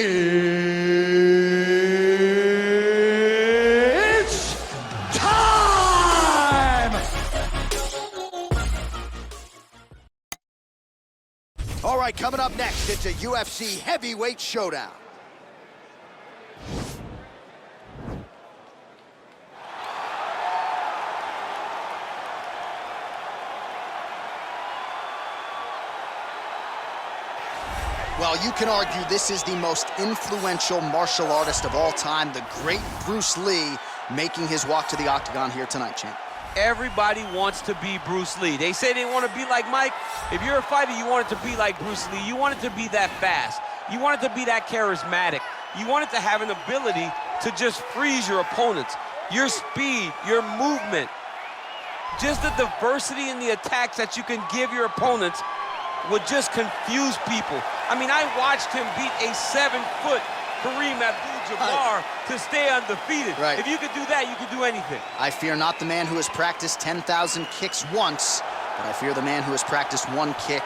It's time! All right, coming up next, it's a UFC heavyweight showdown. Well, you can argue this is the most influential martial artist of all time, the great Bruce Lee, making his walk to the octagon here tonight, champ. Everybody wants to be Bruce Lee. They say they want to be like Mike. If you're a fighter, you want it to be like Bruce Lee. You want it to be that fast. You want it to be that charismatic. You want it to have an ability to just freeze your opponents. Your speed, your movement, just the diversity in the attacks that you can give your opponents would just confuse people. I mean, I watched him beat a 7-foot Kareem Abdul-Jabbar to stay undefeated. Right. If you could do that, you could do anything. I fear not the man who has practiced 10,000 kicks once, but I fear the man who has practiced one kick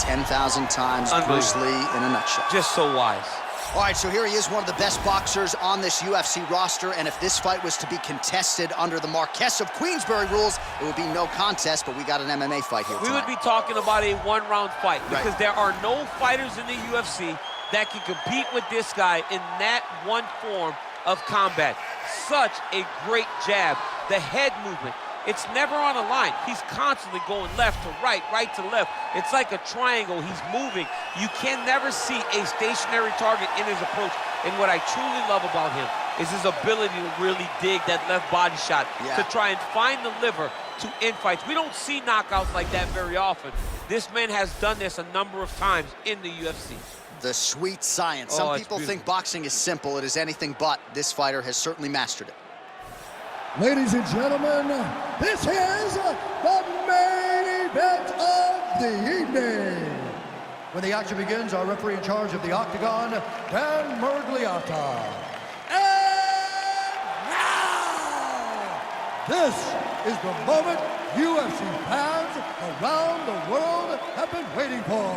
10,000 times. Bruce Lee in a nutshell. Just so wise. All right, so here he is, one of the best boxers on this UFC roster, and if this fight was to be contested under the Marquess of Queensberry rules, it would be no contest, but we got an MMA fight here tonight. We would be talking about a one-round fight because Right. there are no fighters in the UFC that can compete with this guy in that one form of combat. Such a great jab, the head movement. It's never on a line. He's constantly going left to right, right to left. It's like a triangle. He's moving. You can never see a stationary target in his approach. And what I truly love about him is his ability to really dig that left body shot to try and find the liver to end fights. We don't see knockouts like that very often. This man has done this a number of times in the UFC. The sweet science. Some people think boxing is simple. It is anything but. This fighter has certainly mastered it. Ladies and gentlemen, this is the main event of the evening. When the action begins, our referee in charge of the octagon, Dan Murgliata. And now, this is the moment UFC fans around the world have been waiting for.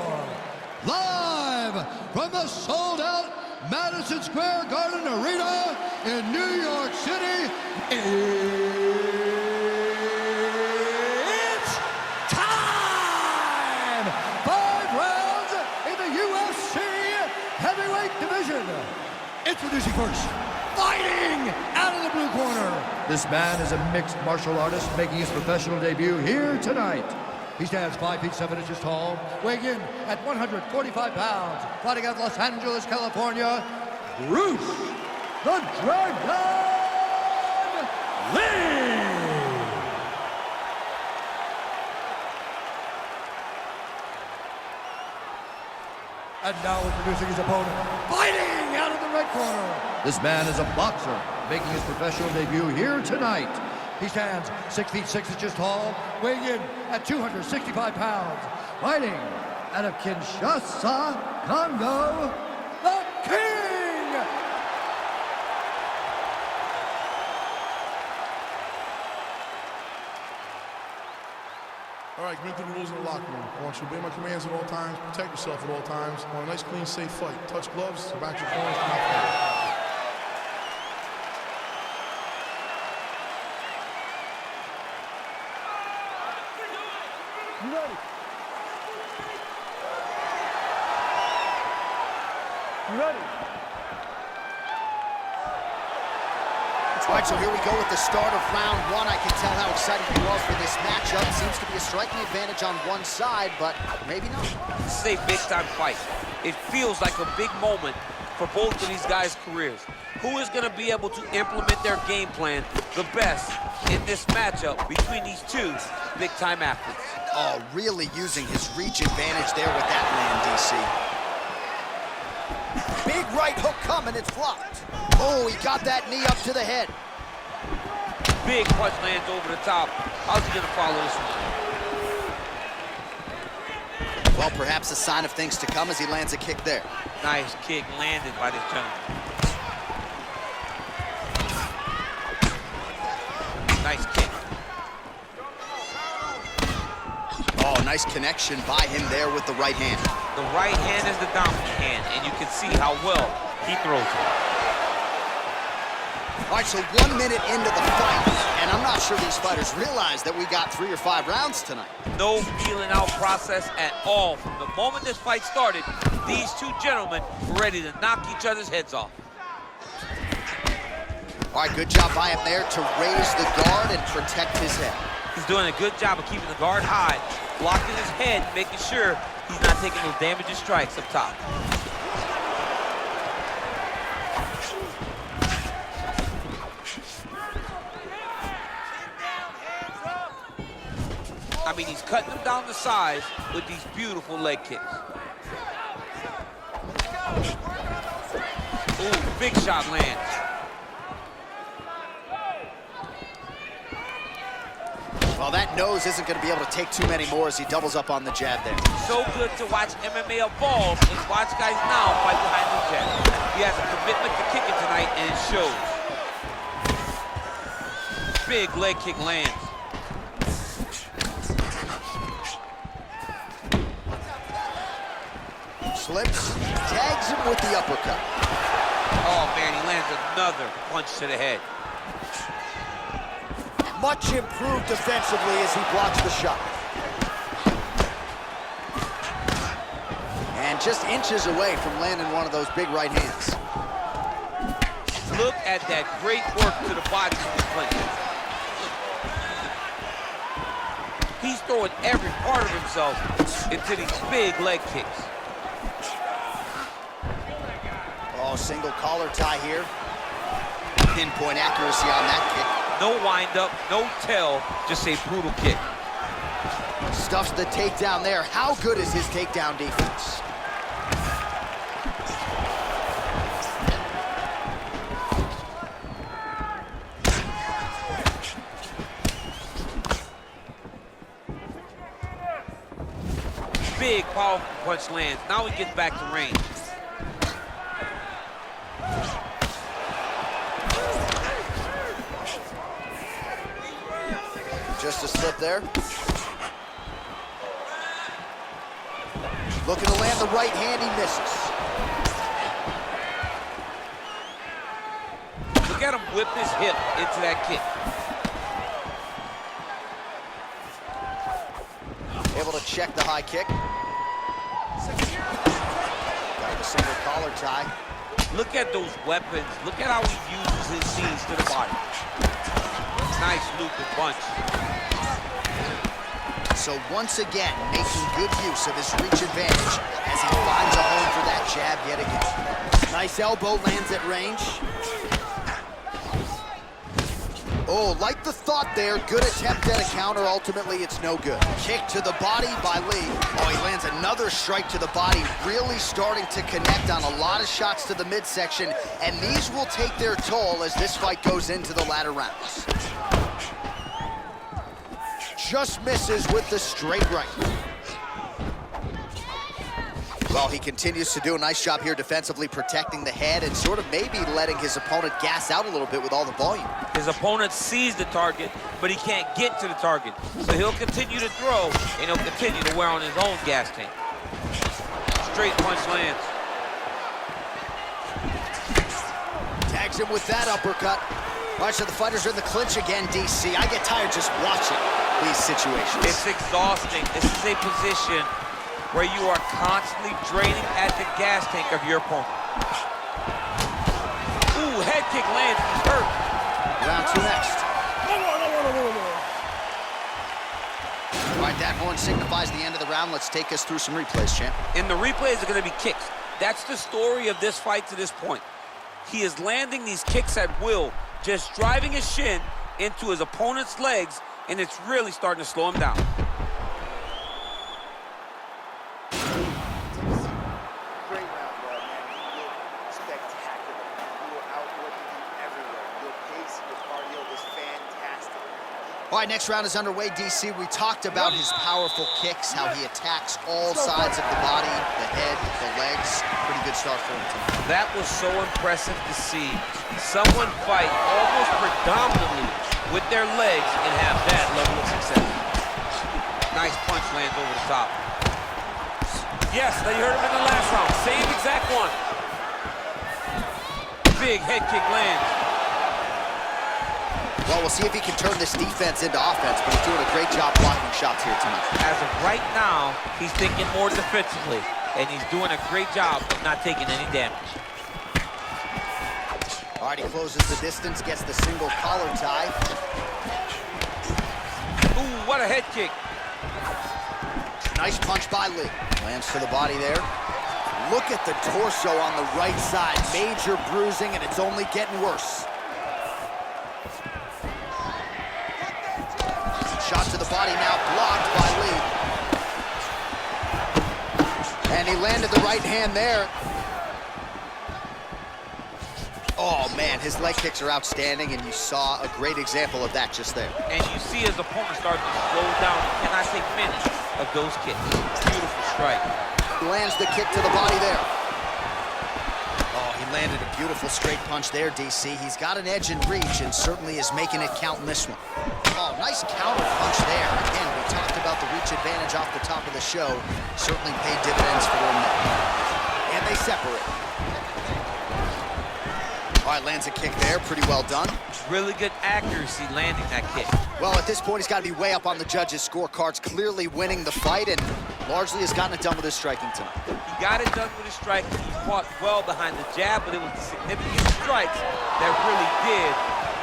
Live from the sold-out Madison Square Garden Arena in New York City, it's time! 5 rounds in the UFC heavyweight division. Introducing first, fighting out of the blue corner. This man is a mixed martial artist making his professional debut here tonight. He stands 5 feet 7 inches tall, weighing in at 145 pounds, fighting out of Los Angeles, California, Bruce the Dragon Lee! And now introducing his opponent, fighting out of the red corner. This man is a boxer, making his professional debut here tonight. He stands 6 feet 6 inches tall, weighing in at 265 pounds, fighting out of Kinshasa, Congo, the King! All right, commit to the rules in the locker room. I want you to obey my commands at all times, protect yourself at all times. I want a nice, clean, safe fight. Touch gloves, back your corners, come out fight. You ready? You ready? All right, so here we go with the start of round 1. I can tell how excited you are for this matchup. Seems to be a striking advantage on one side, but maybe not. This is a big-time fight. It feels like a big moment for both of these guys' careers. Who is going to be able to implement their game plan the best in this matchup between these two big-time athletes? Oh, really using his reach advantage there with that land, DC. Big right hook coming, it's blocked. Oh, he got that knee up to the head. Big punch lands over the top. How's he gonna follow this one? Well, perhaps a sign of things to come as he lands a kick there. Nice kick landed by this gentleman. Nice kick. Oh, nice connection by him there with the right hand. The right hand is the dominant hand, and you can see how well He throws it. All right, so 1 minute into the fight, and I'm not sure these fighters realize that we got 3 or 5 rounds tonight. No feeling out process at all. From the moment this fight started, these two gentlemen were ready to knock each other's heads off. All right, good job by him there to raise the guard and protect his head. He's doing a good job of keeping the guard high, blocking his head, making sure he's not taking those damaging strikes up top. I mean, he's cutting them down the sides with these beautiful leg kicks. Ooh, big shot lands. Well, that nose isn't going to be able to take too many more as he doubles up on the jab there. So good to watch MMA evolve and watch guys now fight behind the jab. He has a commitment to kicking tonight, and it shows. Big leg kick lands. Slips, tags him with the uppercut. Oh, man, he lands another punch to the head. Much improved defensively as he blocks the shot. And just inches away from landing one of those big right hands. Look at that great work to the body from the clinch. He's throwing every part of himself into these big leg kicks. Oh, single collar tie here. Pinpoint accuracy on that kick. No wind-up, no tell, just a brutal kick. Stuffs the takedown there. How good is his takedown defense? Big, powerful punch lands. Now he gets back to range. Just a slip there. Looking to land the right hand, he misses. Look at him whip his hip into that kick. Able to check the high kick. Got the single collar tie. Look at those weapons. Look at how he uses his knees to the body. Nice looping punch. So once again, making good use of his reach advantage as he finds a home for that jab yet again. Nice elbow lands at range. Oh, like the thought there, good attempt at a counter. Ultimately, it's no good. Kick to the body by Lee. Oh, he lands another strike to the body, really starting to connect on a lot of shots to the midsection, and these will take their toll as this fight goes into the latter rounds. Just misses with the straight right. Well, he continues to do a nice job here defensively, protecting the head and sort of maybe letting his opponent gas out a little bit with all the volume. His opponent sees the target, but he can't get to the target. So he'll continue to throw, and he'll continue to wear on his own gas tank. Straight punch lands. Tags him with that uppercut. All right, so the fighters are in the clinch again, DC. I get tired just watching these situations. It's exhausting. This is a position where you are constantly draining at the gas tank of your opponent. Ooh, head kick lands, he's hurt. Round 2 next. All right, that horn signifies the end of the round. Let's take us through some replays, champ. And the replays are gonna be kicks. That's the story of this fight to this point. He is landing these kicks at will, just driving his shin into his opponent's legs, and it's really starting to slow him down. Great round, bro, man. You look spectacular. You were outworking him everywhere. Your pace, your cardio is fantastic. All right, next round is underway, DC. We talked about his powerful kicks, how he attacks all sides of the body, the head, the legs. Pretty good start for him tonight. That was so impressive to see. Someone fight almost predominantly with their legs and have that level of success. Nice punch lands over the top. Yes, now you heard him in the last round. Same exact one. big head kick lands. Well, we'll see if he can turn this defense into offense, but he's doing a great job blocking shots here tonight. As of right now, he's thinking more defensively, and he's doing a great job of not taking any damage. All right, he closes the distance, gets the single collar tie. Ooh, what a head kick. Nice punch by Lee. Lands to the body there. Look at the torso on the right side. Major bruising, and it's only getting worse. Shot to the body now, blocked by Lee. And he landed the right hand there. Oh, man, his leg kicks are outstanding, and you saw a great example of that just there. And you see his opponent start to slow down, and I say finish, of those kicks. Beautiful strike. Lands the kick to the body there. Oh, he landed a beautiful straight punch there, DC. He's got an edge in reach and certainly is making it count in this one. Oh, nice counter punch there. Again, we talked about the reach advantage off the top of the show. Certainly paid dividends for him there. And they separate. All right, lands a kick there. Pretty well done. Really good accuracy landing that kick. Well, at this point, he's got to be way up on the judges' scorecards, clearly winning the fight, and largely has gotten it done with his striking tonight. He got it done with his striking. He fought well behind the jab, but it was the significant strikes that really did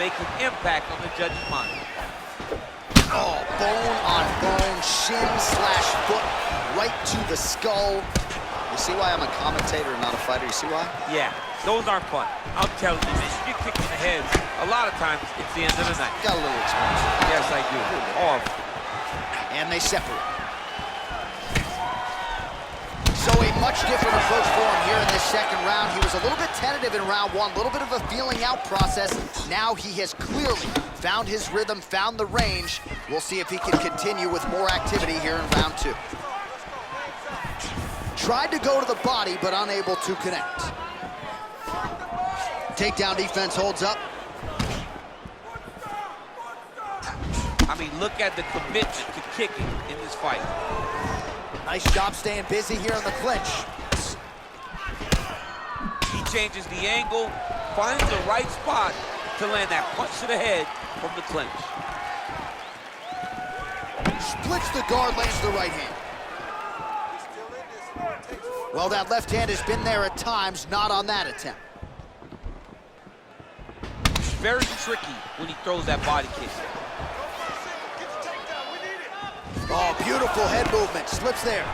make an impact on the judge's mind. Oh, bone on bone, shin slash foot, right to the skull. You see why I'm a commentator and not a fighter? You see why? Yeah, those aren't fun. I'm telling you, man, you get kicked in the head, a lot of times it's the end of the night. Got a little experience. Yes, I do. Oh. And they separate. So a much different approach for him here in this second round. He was a little bit tentative in round one, a little bit of a feeling out process. Now he has clearly found his rhythm, found the range. We'll see if he can continue with more activity here in round two. Tried to go to the body, but unable to connect. Takedown defense holds up. I mean, look at the commitment to kicking in this fight. Nice job staying busy here in the clinch. He changes the angle, finds the right spot to land that punch to the head from the clinch. Splits the guard, lands the right hand. Well, that left hand has been there at times, not on that attempt. Very tricky when he throws that body kick. Oh, beautiful head movement, slips there.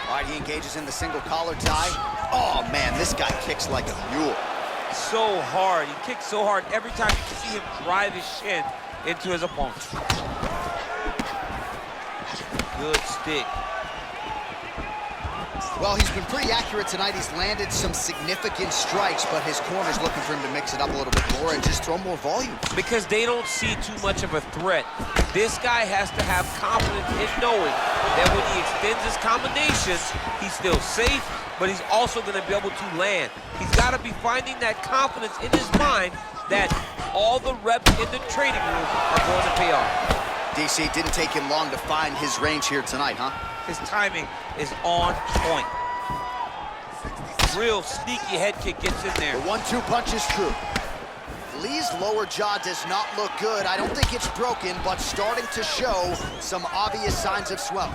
All right, he engages in the single collar tie. Oh, man, this guy kicks like a mule. So hard, he kicks so hard every time you can see him drive his shin into his opponent. Good stick. Well, he's been pretty accurate tonight. He's landed some significant strikes, but his corner's looking for him to mix it up a little bit more and just throw more volume. Because they don't see too much of a threat. This guy has to have confidence in knowing that when he extends his combinations, he's still safe, but he's also going to be able to land. He's got to be finding that confidence in his mind that all the reps in the training room are going to pay off. DC, didn't take him long to find his range here tonight, huh? His timing is on point. Real sneaky head kick gets in there. The 1-2 punch is true. Lee's lower jaw does not look good. I don't think it's broken, but starting to show some obvious signs of swelling.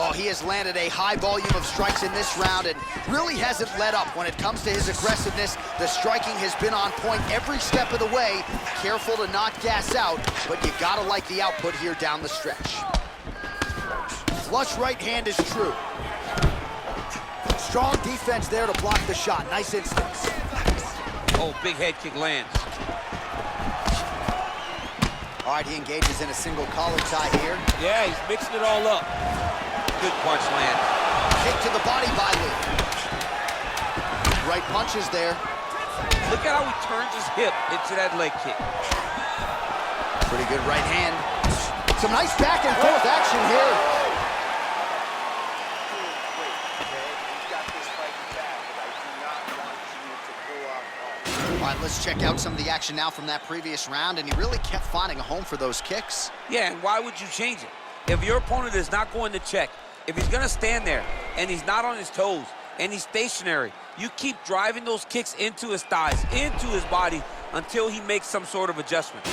Oh, he has landed a high volume of strikes in this round and really hasn't let up when it comes to his aggressiveness. The striking has been on point every step of the way. Careful to not gas out, but you gotta like the output here down the stretch. Flush right hand is true. Strong defense there to block the shot. Nice instincts. Oh, big head kick lands. All right, he engages in a single collar tie here. Yeah, he's mixing it all up. Good punch land. Kick to the body by Lee. Right punches there. Look at how he turns his hip into that leg kick. Pretty good right hand. Some nice back and forth action here. All right, let's check out some of the action now from that previous round, and he really kept finding a home for those kicks. Yeah, and why would you change it? If your opponent is not going to check, if he's going to stand there and he's not on his toes and he's stationary. You keep driving those kicks into his thighs, into his body, until he makes some sort of adjustment.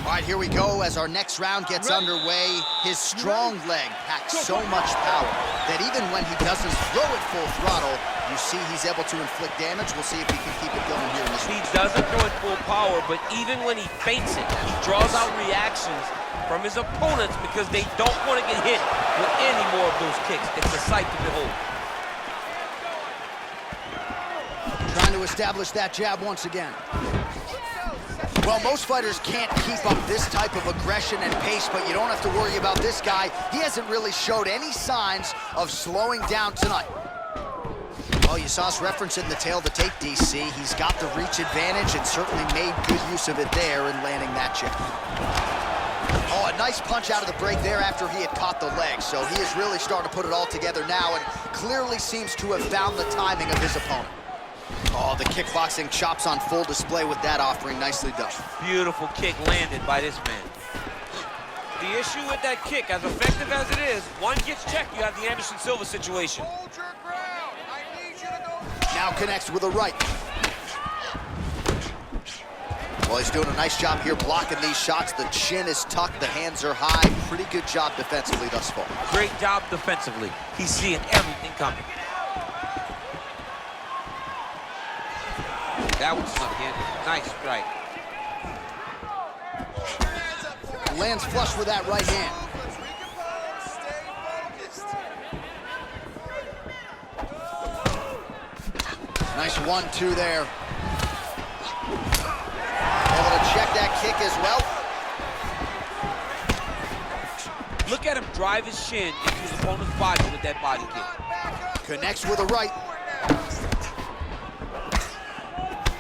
All right, here we go as our next round gets underway. His strong leg packs so much power that even when he doesn't throw it full throttle, you see he's able to inflict damage. We'll see if he can keep it going here in this He round. doesn't throw it full power, but even when he feints it, he draws out reactions from his opponents because they don't want to get hit with any more of those kicks. It's a sight to behold. Trying to establish that jab once again. Well, most fighters can't keep up this type of aggression and pace, but you don't have to worry about this guy. He hasn't really showed any signs of slowing down tonight. Well, you saw us referencing the tail of the tape, DC. He's got the reach advantage and certainly made good use of it there in landing that jab. Oh, a nice punch out of the break there after he had caught the leg. So he is really starting to put it all together now and clearly seems to have found the timing of his opponent. Oh, the kickboxing chops on full display with that offering. Nicely done. Beautiful kick landed by this man. The issue with that kick, as effective as it is, one gets checked, you have the Anderson Silva situation. Hold your ground. I need you to go. Now connects with a right. Well, he's doing a nice job here blocking these shots. The chin is tucked, the hands are high. Pretty good job defensively thus far. Great job defensively. He's seeing everything coming. That was one-handed. Nice strike. Lands flush with that right hand. Nice 1-2 there. Able to check that kick as well. Look at him drive his shin into his opponent's body with that body kick. Connects with a right.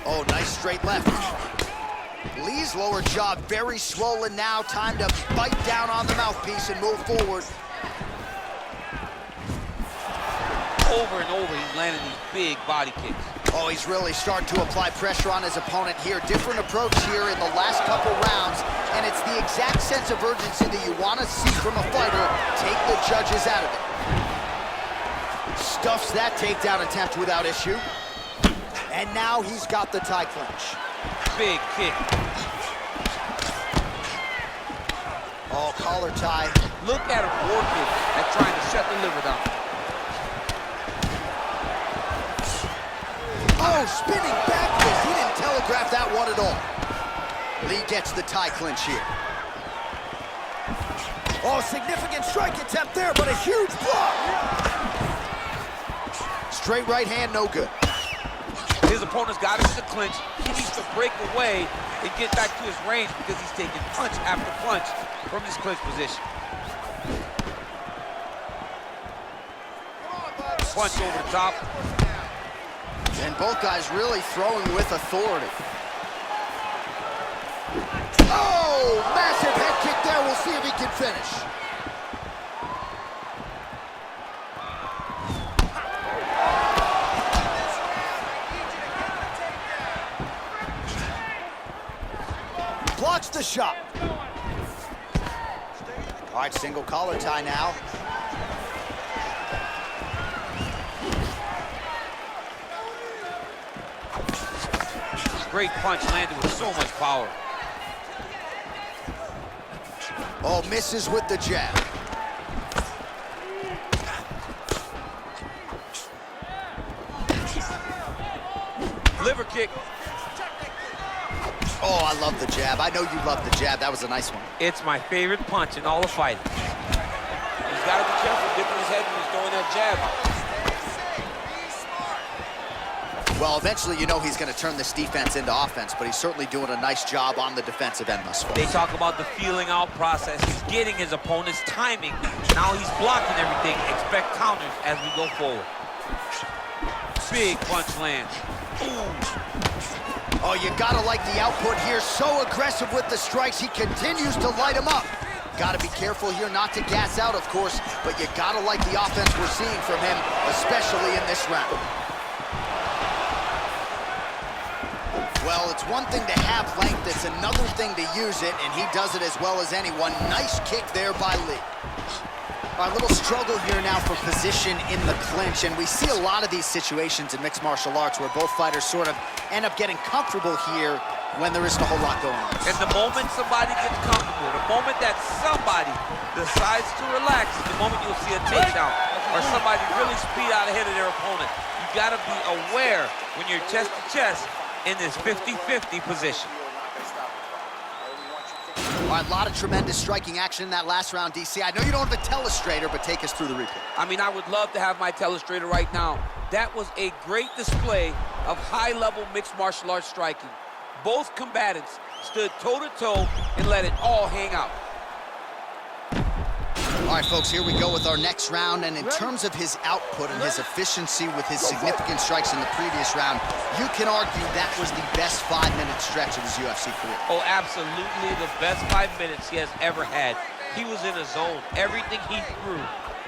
Oh, nice straight left. Lee's lower jaw very swollen now. Time to bite down on the mouthpiece and move forward. Over and over, he's landing these big body kicks. Oh, he's really starting to apply pressure on his opponent here. Different approach here in the last couple rounds, and it's the exact sense of urgency that you want to see from a fighter. Take the judges out of it. Stuffs that takedown attempt without issue. And now he's got the tie clinch. Big kick. Oh, collar tie. Look at him working at trying to shut the liver down. Oh, spinning back fist. He didn't telegraph that one at all. Lee gets the tie clinch here. Oh, significant strike attempt there, but a huge block. Straight right hand, no good. His opponent's got him in the clinch. He needs to break away and get back to his range because he's taking punch after punch from this clinch position. Punch over the top. And both guys really throwing with authority. Oh, massive head kick there. We'll see if he can finish. Blocks the shot. All right, single collar tie now. Great punch landed with so much power. Oh, misses with the jab. Liver kick. Oh, I love the jab. I know you love the jab. That was a nice one. It's my favorite punch in all of fighting. He's got to be careful dipping his head when he's throwing that jab. Well, eventually you know he's going to turn this defense into offense, but he's certainly doing a nice job on the defensive end thus far. They talk about the feeling out process. He's getting his opponent's timing. Now he's blocking everything. Expect counters as we go forward. Big punch lands. Ooh. Oh, you got to like the output here. So aggressive with the strikes. He continues to light him up. Got to be careful here not to gas out, of course, but you got to like the offense we're seeing from him, especially in this round. Well, it's one thing to have length, it's another thing to use it, and he does it as well as anyone. Nice kick there by Lee. A little struggle here now for position in the clinch, and we see a lot of these situations in mixed martial arts where both fighters sort of end up getting comfortable here when there isn't a whole lot going on. And the moment somebody gets comfortable, the moment that somebody decides to relax, is the moment you'll see a takedown or somebody really speed out ahead of their opponent. You gotta be aware when you're chest to chest in this 50-50 position. All right, a lot of tremendous striking action in that last round, DC. I know you don't have a telestrator, but take us through the replay. I mean, I would love to have my telestrator right now. That was a great display of high-level mixed martial arts striking. Both combatants stood toe-to-toe and let it all hang out. All right, folks, here we go with our next round. And in terms of his output and his efficiency with his significant strikes in the previous round, you can argue that was the best 5-minute stretch of his UFC career. Oh, absolutely the best 5 minutes he has ever had. He was in a zone. Everything he threw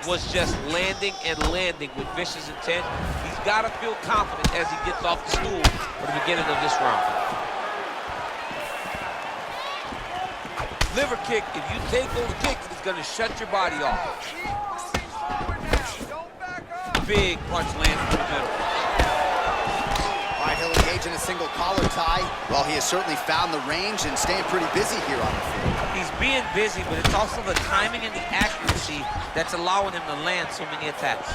was just landing and landing with vicious intent. He's got to feel confident as he gets off the stool for the beginning of this round. Liver kick, if you take those kicks, it's gonna shut your body off. Big punch lands in the middle. All right, he'll engage in a single collar tie. Well, he has certainly found the range and staying pretty busy here on the field. He's being busy, but it's also the timing and the accuracy that's allowing him to land so many attacks.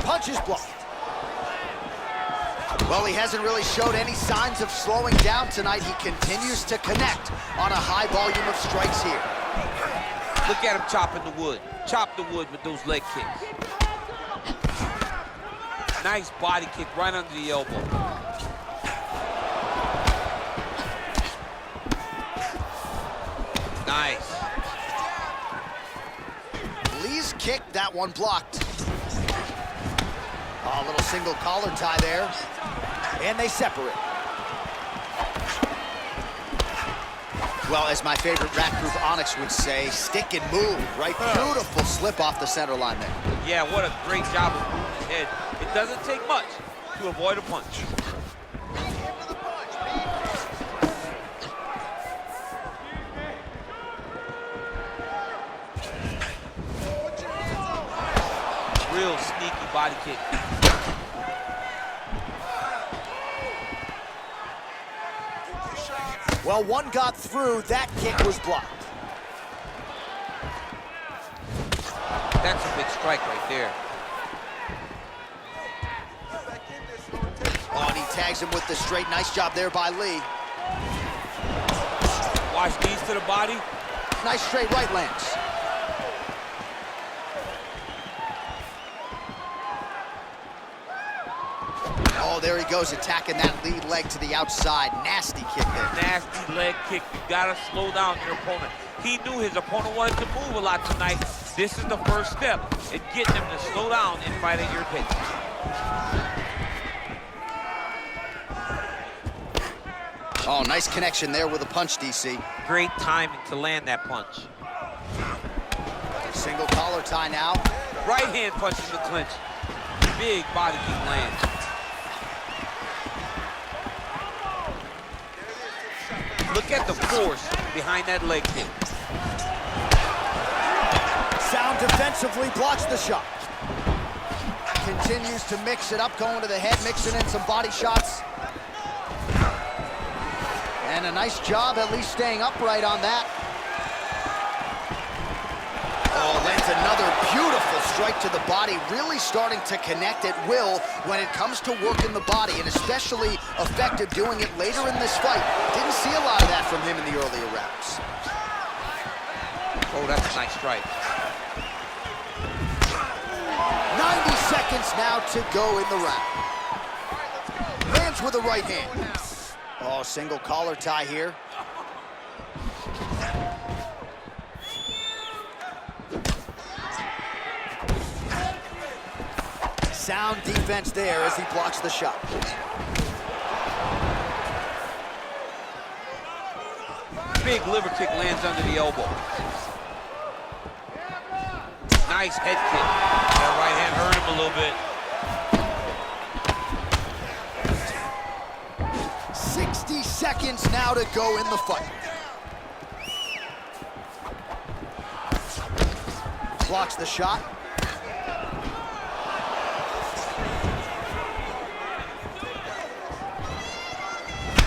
Punch is blocked. Well, he hasn't really showed any signs of slowing down tonight. He continues to connect on a high volume of strikes here. Look at him chopping the wood. Chop the wood with those leg kicks. Nice body kick right under the elbow. Nice. Lee's kick, that one blocked. A little single collar tie there. And they separate. Well, as my favorite rap group Onyx would say, stick and move, right? Beautiful slip off the center line there. Yeah, what a great job of moving his head. It doesn't take much to avoid a punch. Real sneaky body kick. Well, one got through. That kick was blocked. That's a big strike right there. Oh, and he tags him with the straight. Nice job there by Lee. Watch knees to the body. Nice straight right lands. Oh, there he goes, attacking that lead leg to the outside. Nasty kick there. Nasty leg kick. You gotta slow down your opponent. He knew his opponent wanted to move a lot tonight. This is the first step in getting him to slow down and fight at your pace. Oh, nice connection there with a punch, DC. Great timing to land that punch. Single collar tie now. Right hand punch in the clinch. Big body kick lands. Look at the force behind that leg kick. Sound defensively blocks the shot. Continues to mix it up, going to the head, mixing in some body shots. And a nice job at least staying upright on that. Oh, lands another beautiful strike to the body, really starting to connect at will when it comes to working the body, and especially effective doing it later in this fight. Didn't see a lot of that from him in the earlier rounds. Oh, that's a nice strike. 90 seconds now to go in the round. Lands with a right hand. Oh, single collar tie here. Sound defense there as he blocks the shot. Big liver kick lands under the elbow. Nice head kick. That right hand hurt him a little bit. 60 seconds now to go in the fight. blocks the shot.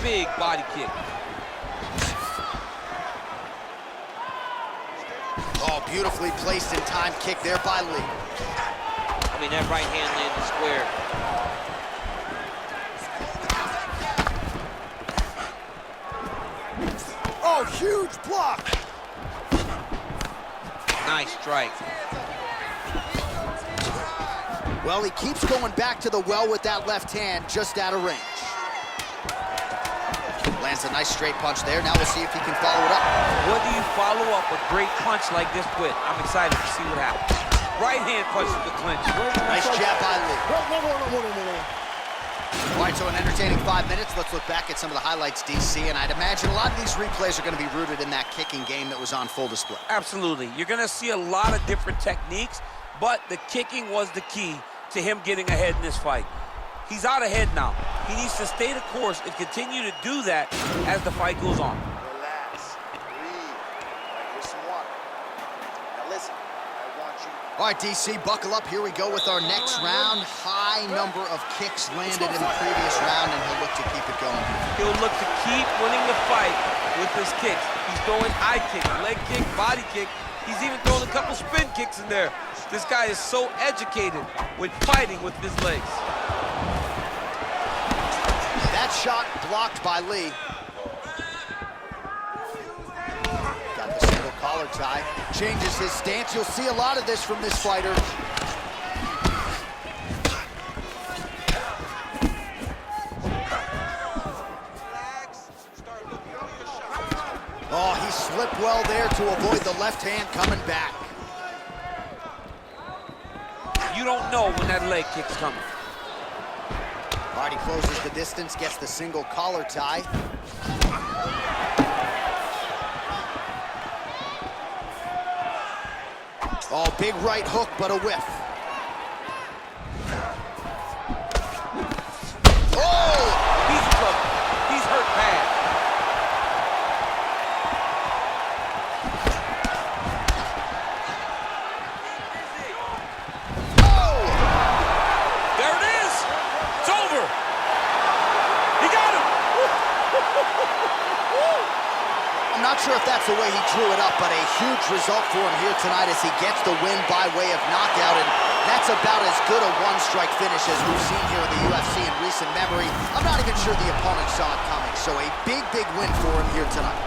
Big body kick. Oh, beautifully placed in time kick there by Lee. I mean, that right hand landed square. Oh, huge block. Nice strike. Well, he keeps going back to the well with that left hand, just out of range. Lands a nice straight punch there. Now we'll see if he can follow it up. What do you follow up a great punch like this with? I'm excited to see what happens. Right hand punches the clinch. Nice jab by Lee. All right, so an entertaining 5 minutes. Let's look back at some of the highlights, DC, and I'd imagine a lot of these replays are going to be rooted in that kicking game that was on full display. Absolutely. You're going to see a lot of different techniques, but the kicking was the key to him getting ahead in this fight. He's out ahead now. He needs to stay the course and continue to do that as the fight goes on. Relax, breathe. Here's some water. Now listen, I want you. All right, DC, buckle up. Here we go with our next round. High number of kicks landed in the previous round, and he'll look to keep it going. He'll look to keep winning the fight with his kicks. He's throwing eye kick, leg kick, body kick. He's even throwing a couple spin kicks in there. This guy is so educated with fighting with his legs. That shot blocked by Lee. Got the single collar tie. Changes his stance. You'll see a lot of this from this fighter. Oh, he slipped well there to avoid the left hand coming back. You don't know when that leg kick's coming. All right, he closes the distance, gets the single collar tie. Oh, big right hook, but a whiff. Oh! He's in trouble. He's hurt bad. Oh! There it is. It's over. He got him. I'm not sure if that's the way he drew it up, but a huge result for him here tonight as he gets the win by way of knockout, and that's about as good a one-strike finish as we've seen here in the UFC in recent memory. I'm not even sure the opponent saw it coming, so a big, big win for him here tonight.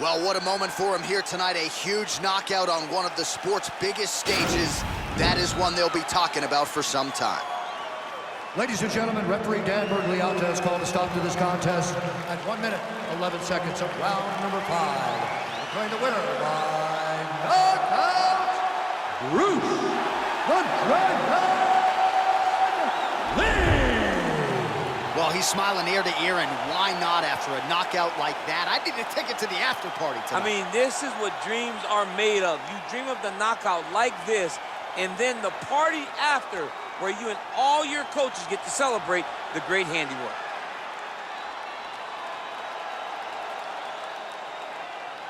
Well, what a moment for him here tonight. A huge knockout on one of the sport's biggest stages. That is one they'll be talking about for some time. Ladies and gentlemen, referee Dan Bergliata has called a stop to this contest at 1 minute, 11 seconds of round number 5. Declaring the winner by knockout, Bruce the Dragon Lee! Well, he's smiling ear to ear, and why not after a knockout like that? I need a ticket to the after party tonight. I mean, this is what dreams are made of. You dream of the knockout like this, and then the party after, where you and all your coaches get to celebrate the great handiwork.